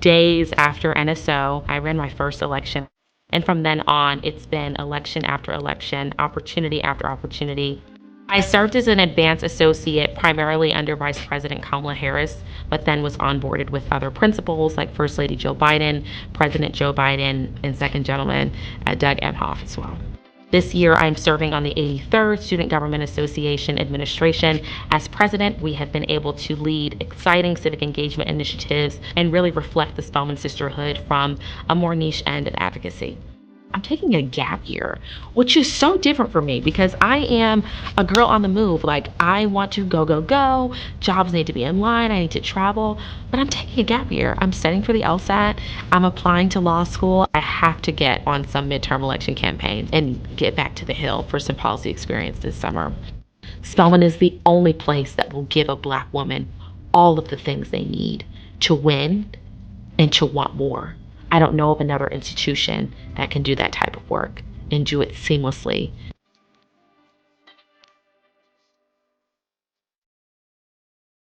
Days after NSO, I ran my first election. And from then on, it's been election after election, opportunity after opportunity. I served as an advanced associate primarily under Vice President Kamala Harris, but then was onboarded with other principals like First Lady Joe Biden, President Joe Biden, and Second Gentleman Doug Emhoff as well. This year, I'm serving on the 83rd Student Government Association Administration. As president, we have been able to lead exciting civic engagement initiatives and really reflect the Spelman sisterhood from a more niche end of advocacy. I'm taking a gap year, which is so different for me because I am a girl on the move. Like, I want to go, go, go. Jobs need to be in line. I need to travel. But I'm taking a gap year. I'm studying for the LSAT. I'm applying to law school. I have to get on some midterm election campaign and get back to the Hill for some policy experience this summer. Spelman is the only place that will give a Black woman all of the things they need to win and to want more. I don't know of another institution that can do that type of work and do it seamlessly